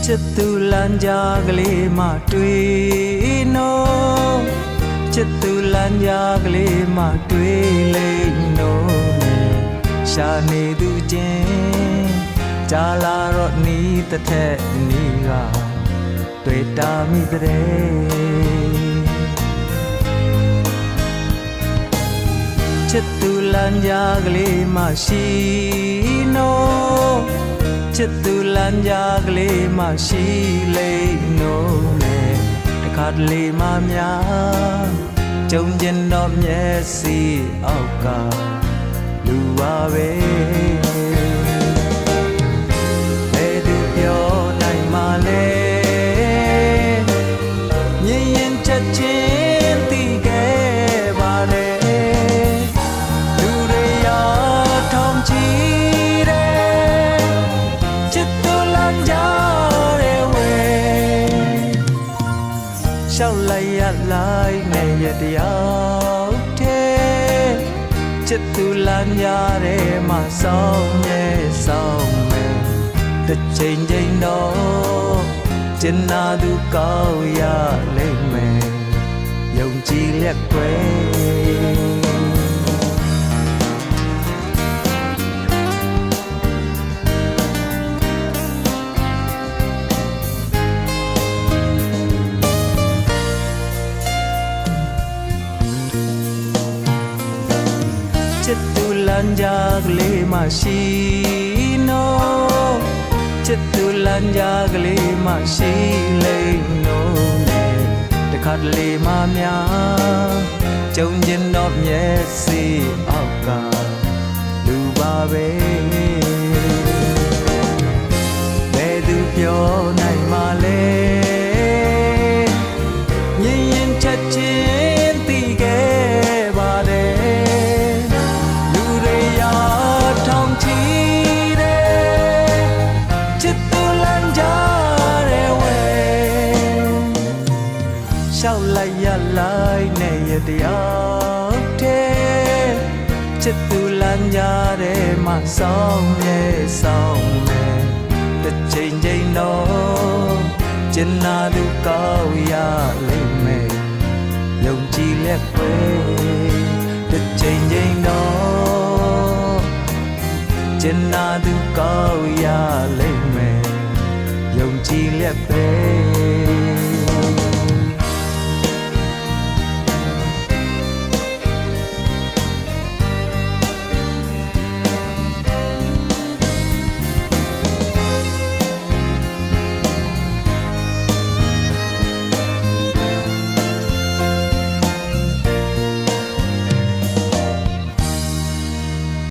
ချစ်သူလမ်းကြားကလေးမှတွေ့နော်ချစ်သူလမ်းကြားကလေးမှတွေ့လိမ့်နော်ရှာနေသူချင်းကြားလာတော့နီးတစ်ထက်နီးကတွေ့တာမိတဲ့ချစ်သူလမ်းကြားကလေးမှရှိနော်ချစ်သူလမ်းကြားကလေးမှရှိလိမ့်နော်နဲ့တစ်ခါတလေမှများကြုံကျင်တော့မျက်စိအောက်ကလူပါပဲဘယ်သူပြောနိုင်မှလဲမြင်ရင်ချက်ချင်းသိခဲ့ပါတယ်လူတွေရောထောင်ချီတယ်ချစ်သူလမ်းကြားတဲ့ဝဲရှောက်လိုက်ရလိုက်နဲ့ရတရားတဲ့ချစ်သူလမ်းကြားတဲ့မှာဆောင်းရဲ့ဆောင်းမဲ့တစ်ချိန်ချိန်တော့ကျင်နာသူကောင်းရလိမ့်မယ်ယုံကြည်လက်ွယ်ချစ်သူလမ်းကြားကလေးမှရှိနော်ချစ်သူလမ်းကြားကလေးမှရှိလိမ့်နော်နဲ့တစ်ခါတလေမှများကြုံကျင်တော့မျက်စိအောက်ကလူပါပဲဘယ်သူပြောနိုင်မှလဲမြင်ရင်ချက်ချင်းသိခဲ့ပါတယ်လူတွေရာထောင်ချီတယ်ချစ်သူလမ်းကြားတဲ့ဝဲရှောက်လိုက်ရလိုက်နဲ့ရတရားတဲ့ချစ်သူလမ်းကြားတဲ့မှာဆောင်းရဲ့ဆောင်းမဲ့တစ်ချိန်ချိန်တော့ကျင်နာသူကောင်းရလိမ့်မယ်ယုံကြည်လက်ွယ်တစ်ချိန်ချိန်တော့ကျင်နာသူကောင်းရလိမ့်မယ်ယုံကြည်လက်ပဲ